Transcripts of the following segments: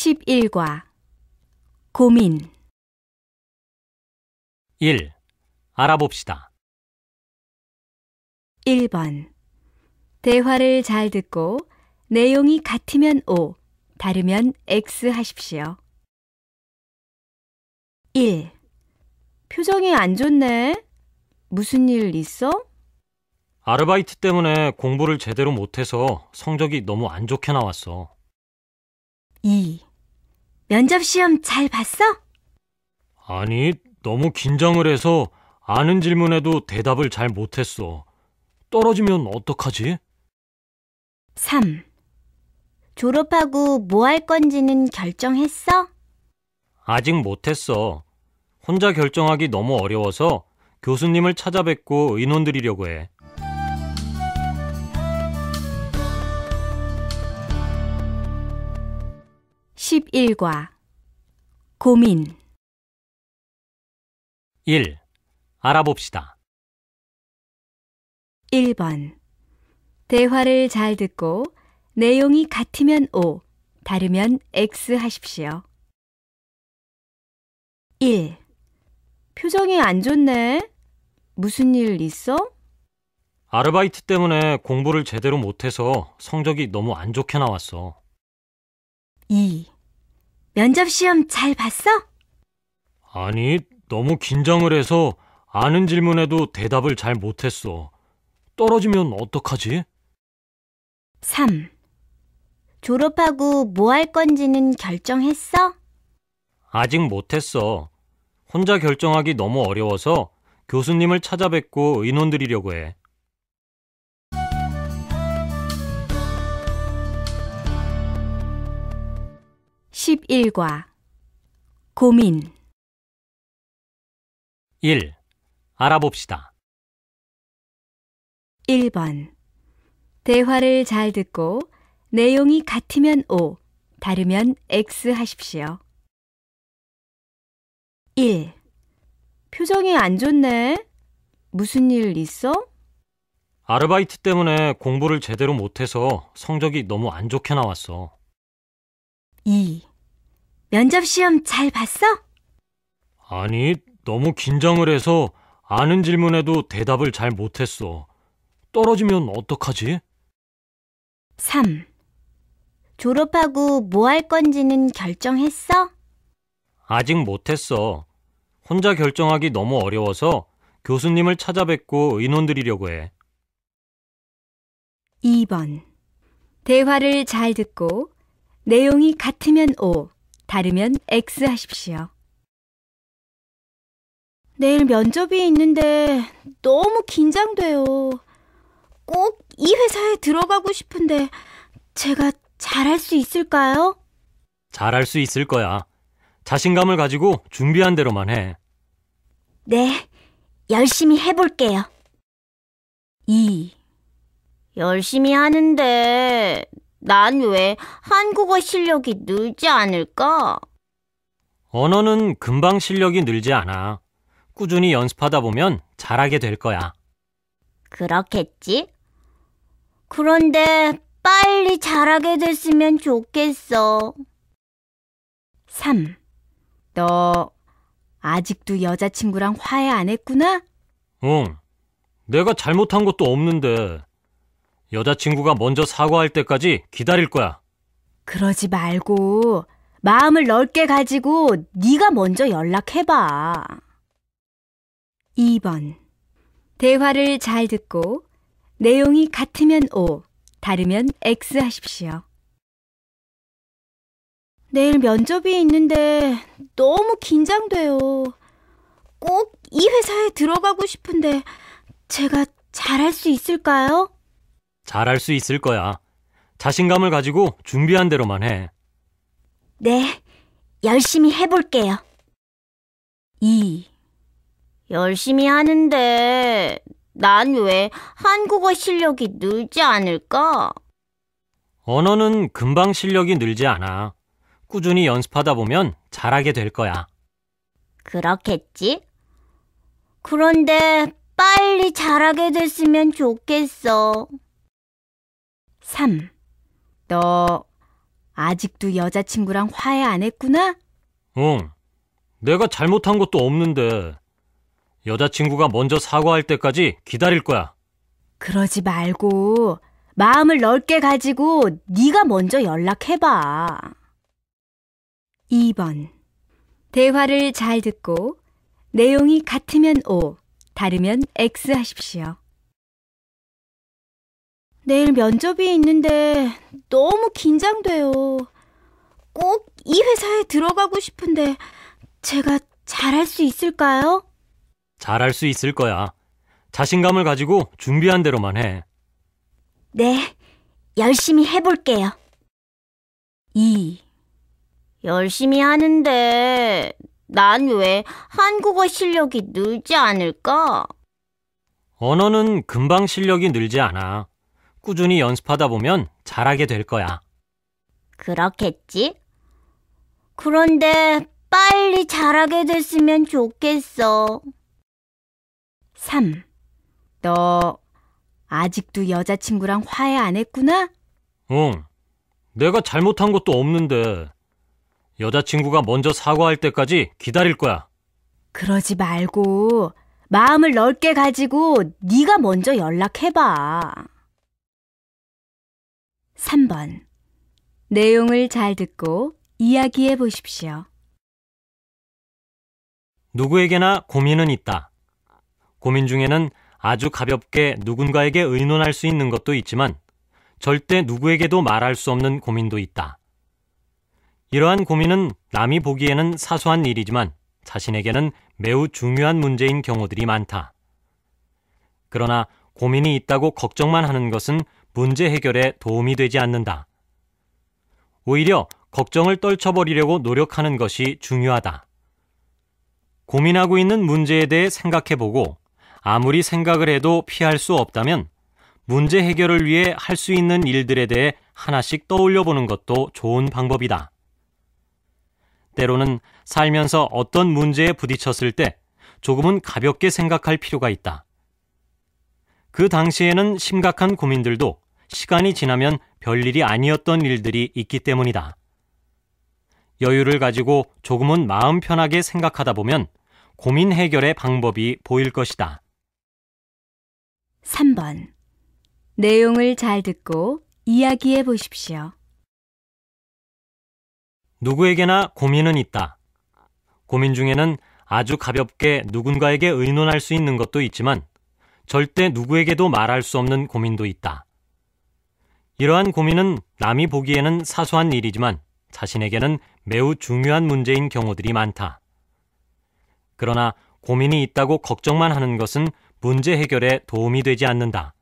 11과 고민 1. 알아봅시다. 1번 대화를 잘 듣고 내용이 같으면 O, 다르면 X 하십시오. 1. 표정이 안 좋네. 무슨 일 있어? 아르바이트 때문에 공부를 제대로 못해서 성적이 너무 안 좋게 나왔어. 2. 면접 시험 잘 봤어? 아니, 너무 긴장을 해서 아는 질문에도 대답을 잘 못했어. 떨어지면 어떡하지? 3. 졸업하고 뭐 할 건지는 결정했어? 아직 못했어. 혼자 결정하기 너무 어려워서 교수님을 찾아뵙고 의논 드리려고 해. (11과) 고민 1. 알아봅시다. 1번 대화를 잘 듣고 내용이 같으면 O, 다르면 X 하십시오. 1. 표정이 안 좋네. 무슨 일 있어? 아르바이트 때문에 공부를 제대로 못해서 성적이 너무 안 좋게 나왔어. 2. 면접 시험 잘 봤어? 아니, 너무 긴장을 해서 아는 질문에도 대답을 잘 못했어. 떨어지면 어떡하지? 3. 졸업하고 뭐 할 건지는 결정했어? 아직 못했어. 혼자 결정하기 너무 어려워서 교수님을 찾아뵙고 의논 드리려고 해. 11과 고민 1. 알아봅시다. 1번 대화를 잘 듣고 내용이 같으면 O, 다르면 X 하십시오. 1. 표정이 안 좋네. 무슨 일 있어? 아르바이트 때문에 공부를 제대로 못해서 성적이 너무 안 좋게 나왔어. 2. 면접 시험 잘 봤어? 아니, 너무 긴장을 해서 아는 질문에도 대답을 잘 못했어. 떨어지면 어떡하지? 3. 졸업하고 뭐 할 건지는 결정했어? 아직 못했어. 혼자 결정하기 너무 어려워서 교수님을 찾아뵙고 의논 드리려고 해. 2번 대화를 잘 듣고 내용이 같으면 O, 다르면 X 하십시오. 내일 면접이 있는데 너무 긴장돼요. 꼭 이 회사에 들어가고 싶은데 제가 잘할 수 있을까요? 잘할 수 있을 거야. 자신감을 가지고 준비한 대로만 해. 네, 열심히 해볼게요. 2. 열심히 하는데 난 왜 한국어 실력이 늘지 않을까? 언어는 금방 실력이 늘지 않아. 꾸준히 연습하다 보면 잘하게 될 거야. 그렇겠지? 그런데 빨리 잘하게 됐으면 좋겠어. 3. 너 아직도 여자친구랑 화해 안 했구나? 응, 내가 잘못한 것도 없는데 여자친구가 먼저 사과할 때까지 기다릴 거야. 그러지 말고 마음을 넓게 가지고 네가 먼저 연락해봐. 2번 대화를 잘 듣고 내용이 같으면 O, 다르면 X 하십시오. 내일 면접이 있는데 너무 긴장돼요. 꼭 이 회사에 들어가고 싶은데 제가 잘할 수 있을까요? 잘할 수 있을 거야. 자신감을 가지고 준비한 대로만 해. 네, 열심히 해볼게요. 2. 열심히 하는데 난 왜 한국어 실력이 늘지 않을까? 언어는 금방 실력이 늘지 않아. 꾸준히 연습하다 보면 잘하게 될 거야. 그렇겠지? 그런데 빨리 잘하게 됐으면 좋겠어. 3. 너 아직도 여자친구랑 화해 안 했구나? 응, 내가 잘못한 것도 없는데 여자친구가 먼저 사과할 때까지 기다릴 거야. 그러지 말고 마음을 넓게 가지고 네가 먼저 연락해봐. 2번. 대화를 잘 듣고 내용이 같으면 O, 다르면 X 하십시오. 내일 면접이 있는데 너무 긴장돼요. 꼭 이 회사에 들어가고 싶은데 제가 잘할 수 있을까요? 잘할 수 있을 거야. 자신감을 가지고 준비한 대로만 해. 네, 열심히 해볼게요. 2. 열심히 하는데 난 왜 한국어 실력이 늘지 않을까? 언어는 금방 실력이 늘지 않아. 꾸준히 연습하다 보면 잘하게 될 거야. 그렇겠지? 그런데 빨리 잘하게 됐으면 좋겠어. 3. 너 아직도 여자친구랑 화해 안 했구나? 응, 내가 잘못한 것도 없는데 여자친구가 먼저 사과할 때까지 기다릴 거야. 그러지 말고 마음을 넓게 가지고 네가 먼저 연락해봐. 3번. 내용을 잘 듣고 이야기해 보십시오. 누구에게나 고민은 있다. 고민 중에는 아주 가볍게 누군가에게 의논할 수 있는 것도 있지만 절대 누구에게도 말할 수 없는 고민도 있다. 이러한 고민은 남이 보기에는 사소한 일이지만 자신에게는 매우 중요한 문제인 경우들이 많다. 그러나 고민이 있다고 걱정만 하는 것은 문제 해결에 도움이 되지 않는다. 오히려 걱정을 떨쳐버리려고 노력하는 것이 중요하다. 고민하고 있는 문제에 대해 생각해보고 아무리 생각을 해도 피할 수 없다면 문제 해결을 위해 할 수 있는 일들에 대해 하나씩 떠올려보는 것도 좋은 방법이다. 때로는 살면서 어떤 문제에 부딪혔을 때 조금은 가볍게 생각할 필요가 있다. 그 당시에는 심각한 고민들도 시간이 지나면 별일이 아니었던 일들이 있기 때문이다. 여유를 가지고 조금은 마음 편하게 생각하다 보면 고민 해결의 방법이 보일 것이다. 3번. 내용을 잘 듣고 이야기해 보십시오. 누구에게나 고민은 있다. 고민 중에는 아주 가볍게 누군가에게 의논할 수 있는 것도 있지만 절대 누구에게도 말할 수 없는 고민도 있다. 이러한 고민은 남이 보기에는 사소한 일이지만 자신에게는 매우 중요한 문제인 경우들이 많다. 그러나 고민이 있다고 걱정만 하는 것은 문제 해결에 도움이 되지 않는다.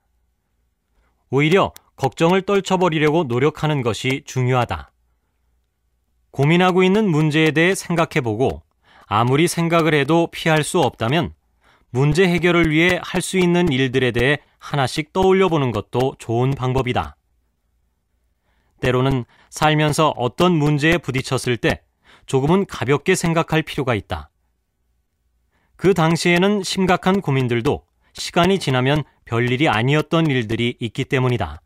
오히려 걱정을 떨쳐버리려고 노력하는 것이 중요하다. 고민하고 있는 문제에 대해 생각해보고 아무리 생각을 해도 피할 수 없다면 문제 해결을 위해 할 수 있는 일들에 대해 하나씩 떠올려보는 것도 좋은 방법이다. 때로는 살면서 어떤 문제에 부딪혔을 때 조금은 가볍게 생각할 필요가 있다. 그 당시에는 심각한 고민들도 시간이 지나면 별일이 아니었던 일들이 있기 때문이다.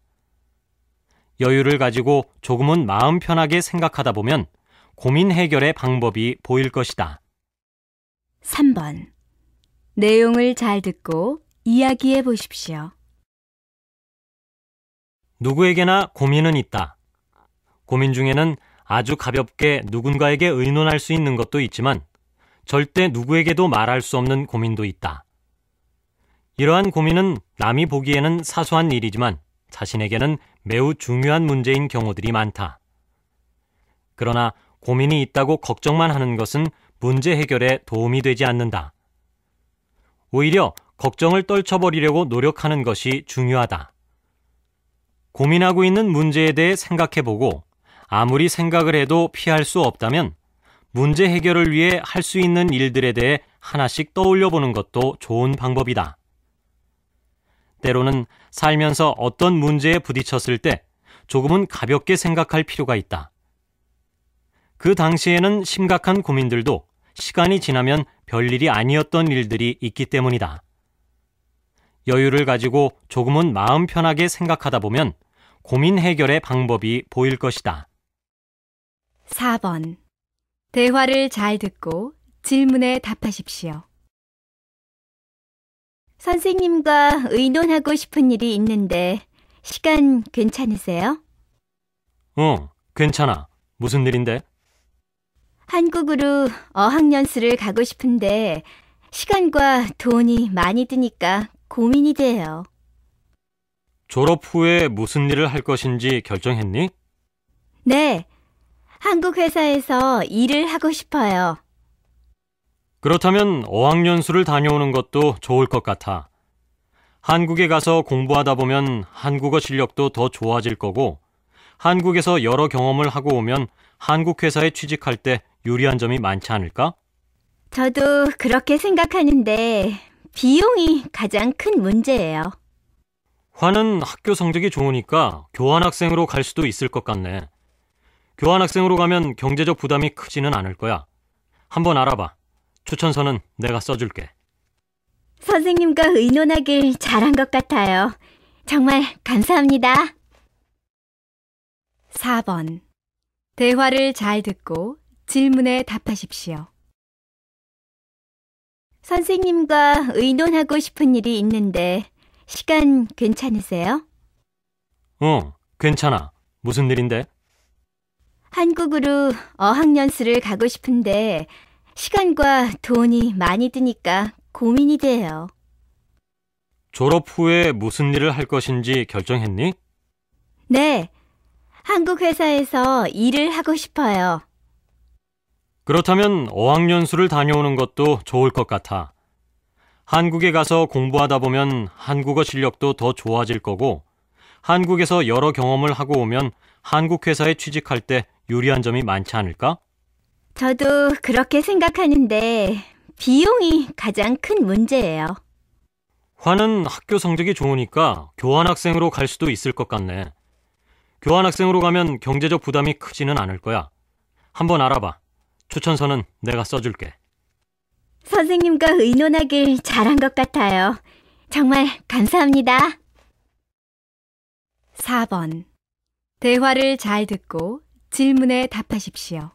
여유를 가지고 조금은 마음 편하게 생각하다 보면 고민 해결의 방법이 보일 것이다. 3번. 내용을 잘 듣고 이야기해 보십시오. 누구에게나 고민은 있다. 고민 중에는 아주 가볍게 누군가에게 의논할 수 있는 것도 있지만 절대 누구에게도 말할 수 없는 고민도 있다. 이러한 고민은 남이 보기에는 사소한 일이지만 자신에게는 매우 중요한 문제인 경우들이 많다. 그러나 고민이 있다고 걱정만 하는 것은 문제 해결에 도움이 되지 않는다. 오히려 걱정을 떨쳐버리려고 노력하는 것이 중요하다. 고민하고 있는 문제에 대해 생각해보고 아무리 생각을 해도 피할 수 없다면 문제 해결을 위해 할 수 있는 일들에 대해 하나씩 떠올려보는 것도 좋은 방법이다. 때로는 살면서 어떤 문제에 부딪혔을 때 조금은 가볍게 생각할 필요가 있다. 그 당시에는 심각한 고민들도 시간이 지나면 별일이 아니었던 일들이 있기 때문이다. 여유를 가지고 조금은 마음 편하게 생각하다 보면 고민 해결의 방법이 보일 것이다. 4번. 대화를 잘 듣고 질문에 답하십시오. 선생님과 의논하고 싶은 일이 있는데 시간 괜찮으세요? 괜찮아. 무슨 일인데? 한국으로 어학연수를 가고 싶은데 시간과 돈이 많이 드니까 고민이 돼요. 졸업 후에 무슨 일을 할 것인지 결정했니? 네, 한국 회사에서 일을 하고 싶어요. 그렇다면 어학연수를 다녀오는 것도 좋을 것 같아. 한국에 가서 공부하다 보면 한국어 실력도 더 좋아질 거고, 한국에서 여러 경험을 하고 오면 한국 회사에 취직할 때 유리한 점이 많지 않을까? 저도 그렇게 생각하는데 비용이 가장 큰 문제예요. 화는 학교 성적이 좋으니까 교환학생으로 갈 수도 있을 것 같네. 교환학생으로 가면 경제적 부담이 크지는 않을 거야. 한번 알아봐. 추천서는 내가 써줄게. 선생님과 의논하길 잘한 것 같아요. 정말 감사합니다. 4번. 대화를 잘 듣고 질문에 답하십시오. 선생님과 의논하고 싶은 일이 있는데 시간 괜찮으세요? 괜찮아. 무슨 일인데? 한국으로 어학연수를 가고 싶은데 시간과 돈이 많이 드니까 고민이 돼요. 졸업 후에 무슨 일을 할 것인지 결정했니? 네, 한국 회사에서 일을 하고 싶어요. 그렇다면 어학연수를 다녀오는 것도 좋을 것 같아. 한국에 가서 공부하다 보면 한국어 실력도 더 좋아질 거고, 한국에서 여러 경험을 하고 오면 한국 회사에 취직할 때 유리한 점이 많지 않을까? 저도 그렇게 생각하는데 비용이 가장 큰 문제예요. 화는 학교 성적이 좋으니까 교환학생으로 갈 수도 있을 것 같네. 교환학생으로 가면 경제적 부담이 크지는 않을 거야. 한번 알아봐. 추천서는 내가 써줄게. 선생님과 의논하길 잘한 것 같아요. 정말 감사합니다. 4번. 대화를 잘 듣고 질문에 답하십시오.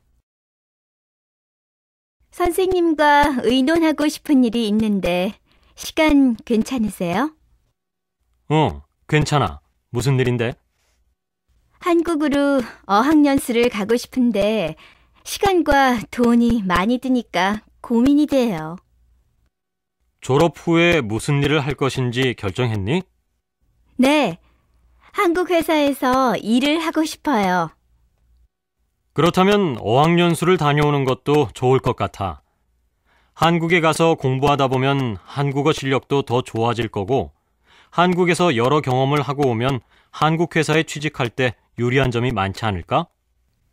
선생님과 의논하고 싶은 일이 있는데 시간 괜찮으세요? 괜찮아. 무슨 일인데? 한국으로 어학연수를 가고 싶은데 시간과 돈이 많이 드니까 고민이 돼요. 졸업 후에 무슨 일을 할 것인지 결정했니? 네, 한국 회사에서 일을 하고 싶어요. 그렇다면 어학연수를 다녀오는 것도 좋을 것 같아. 한국에 가서 공부하다 보면 한국어 실력도 더 좋아질 거고, 한국에서 여러 경험을 하고 오면 한국 회사에 취직할 때 유리한 점이 많지 않을까?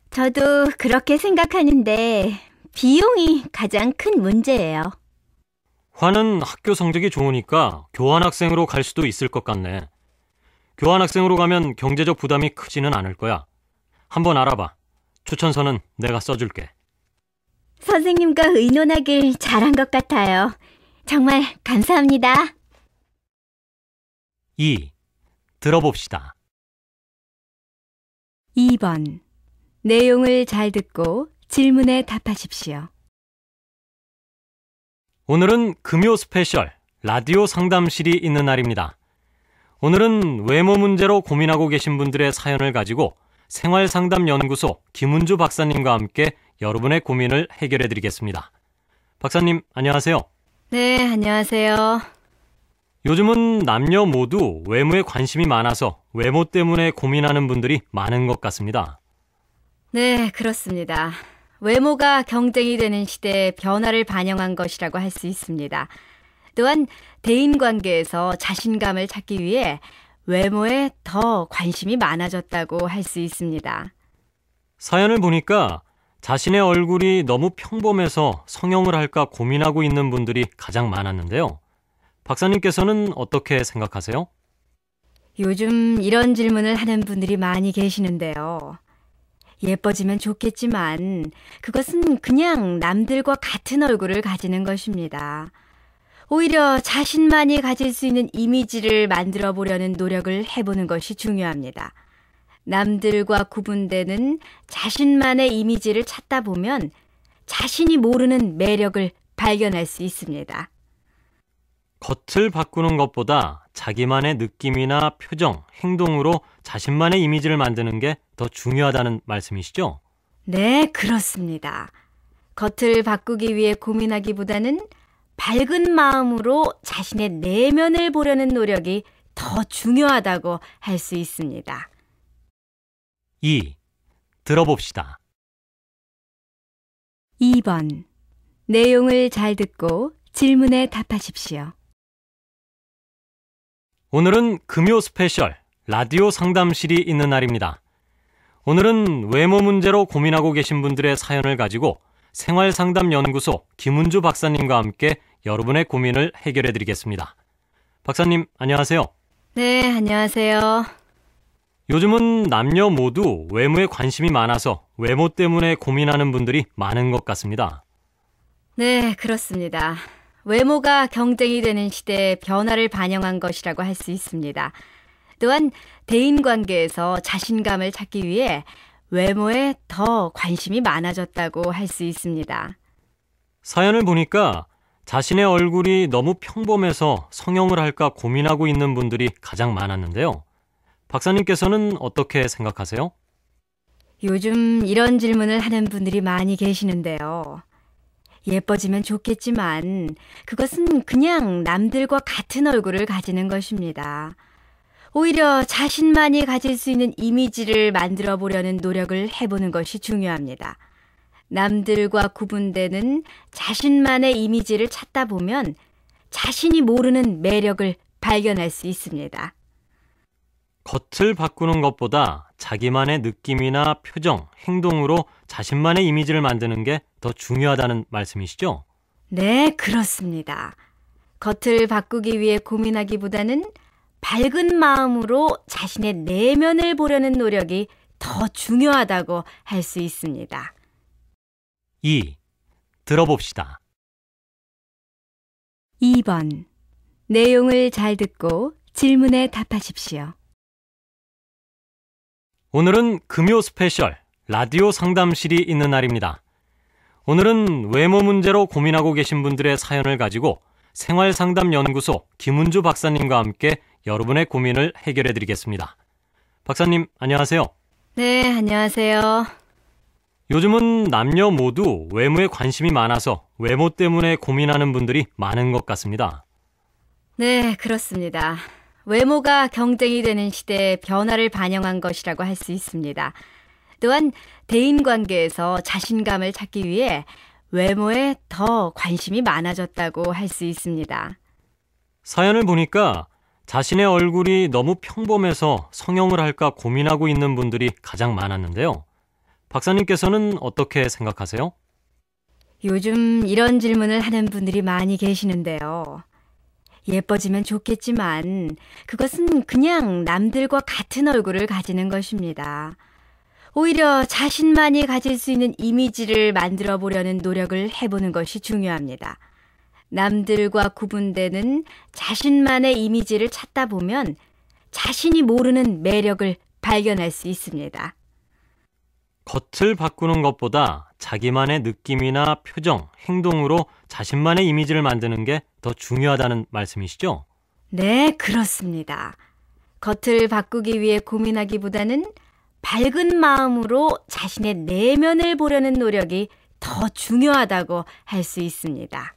저도 그렇게 생각하는데 비용이 가장 큰 문제예요. 화는 학교 성적이 좋으니까 교환학생으로 갈 수도 있을 것 같네. 교환학생으로 가면 경제적 부담이 크지는 않을 거야. 한번 알아봐. 추천서는 내가 써줄게. 선생님과 의논하길 잘한 것 같아요. 정말 감사합니다. 2. 들어봅시다. 2번. 내용을 잘 듣고 질문에 답하십시오. 오늘은 금요 스페셜 라디오 상담실이 있는 날입니다. 오늘은 외모 문제로 고민하고 계신 분들의 사연을 가지고 생활상담연구소 김은주 박사님과 함께 여러분의 고민을 해결해 드리겠습니다. 박사님, 안녕하세요. 네, 안녕하세요. 요즘은 남녀 모두 외모에 관심이 많아서 외모 때문에 고민하는 분들이 많은 것 같습니다. 네, 그렇습니다. 외모가 경쟁이 되는 시대의 변화를 반영한 것이라고 할 수 있습니다. 또한 대인관계에서 자신감을 찾기 위해 외모에 더 관심이 많아졌다고 할 수 있습니다. 사연을 보니까 자신의 얼굴이 너무 평범해서 성형을 할까 고민하고 있는 분들이 가장 많았는데요. 박사님께서는 어떻게 생각하세요? 요즘 이런 질문을 하는 분들이 많이 계시는데요. 예뻐지면 좋겠지만 그것은 그냥 남들과 같은 얼굴을 가지는 것입니다. 오히려 자신만이 가질 수 있는 이미지를 만들어 보려는 노력을 해보는 것이 중요합니다. 남들과 구분되는 자신만의 이미지를 찾다 보면 자신이 모르는 매력을 발견할 수 있습니다. 겉을 바꾸는 것보다 자기만의 느낌이나 표정, 행동으로 자신만의 이미지를 만드는 게 더 중요하다는 말씀이시죠? 네, 그렇습니다. 겉을 바꾸기 위해 고민하기보다는 밝은 마음으로 자신의 내면을 보려는 노력이 더 중요하다고 할 수 있습니다. 2. 들어봅시다. 2번. 내용을 잘 듣고 질문에 답하십시오. 오늘은 금요 스페셜 라디오 상담실이 있는 날입니다. 오늘은 외모 문제로 고민하고 계신 분들의 사연을 가지고 생활상담연구소 김은주 박사님과 함께 여러분의 고민을 해결해 드리겠습니다. 박사님, 안녕하세요. 네, 안녕하세요. 요즘은 남녀 모두 외모에 관심이 많아서 외모 때문에 고민하는 분들이 많은 것 같습니다. 네, 그렇습니다. 외모가 경쟁이 되는 시대의 변화를 반영한 것이라고 할 수 있습니다. 또한 대인관계에서 자신감을 찾기 위해 외모에 더 관심이 많아졌다고 할 수 있습니다. 사연을 보니까 자신의 얼굴이 너무 평범해서 성형을 할까 고민하고 있는 분들이 가장 많았는데요. 박사님께서는 어떻게 생각하세요? 요즘 이런 질문을 하는 분들이 많이 계시는데요. 예뻐지면 좋겠지만 그것은 그냥 남들과 같은 얼굴을 가지는 것입니다. 오히려 자신만이 가질 수 있는 이미지를 만들어 보려는 노력을 해보는 것이 중요합니다. 남들과 구분되는 자신만의 이미지를 찾다 보면 자신이 모르는 매력을 발견할 수 있습니다. 겉을 바꾸는 것보다 자기만의 느낌이나 표정, 행동으로 자신만의 이미지를 만드는 게 더 중요하다는 말씀이시죠? 네, 그렇습니다. 겉을 바꾸기 위해 고민하기보다는 밝은 마음으로 자신의 내면을 보려는 노력이 더 중요하다고 할 수 있습니다. 2. 들어봅시다. 2번. 내용을 잘 듣고 질문에 답하십시오. 오늘은 금요 스페셜 라디오 상담실이 있는 날입니다. 오늘은 외모 문제로 고민하고 계신 분들의 사연을 가지고 생활상담연구소 김은주 박사님과 함께 여러분의 고민을 해결해 드리겠습니다. 박사님, 안녕하세요. 네, 안녕하세요. 요즘은 남녀 모두 외모에 관심이 많아서 외모 때문에 고민하는 분들이 많은 것 같습니다. 네, 그렇습니다. 외모가 경쟁이 되는 시대의 변화를 반영한 것이라고 할 수 있습니다. 또한 대인관계에서 자신감을 찾기 위해 외모에 더 관심이 많아졌다고 할 수 있습니다. 사연을 보니까 자신의 얼굴이 너무 평범해서 성형을 할까 고민하고 있는 분들이 가장 많았는데요. 박사님께서는 어떻게 생각하세요? 요즘 이런 질문을 하는 분들이 많이 계시는데요. 예뻐지면 좋겠지만 그것은 그냥 남들과 같은 얼굴을 가지는 것입니다. 오히려 자신만이 가질 수 있는 이미지를 만들어 보려는 노력을 해보는 것이 중요합니다. 남들과 구분되는 자신만의 이미지를 찾다 보면 자신이 모르는 매력을 발견할 수 있습니다. 겉을 바꾸는 것보다 자기만의 느낌이나 표정, 행동으로 자신만의 이미지를 만드는 게 더 중요하다는 말씀이시죠? 네, 그렇습니다. 겉을 바꾸기 위해 고민하기보다는 밝은 마음으로 자신의 내면을 보려는 노력이 더 중요하다고 할 수 있습니다.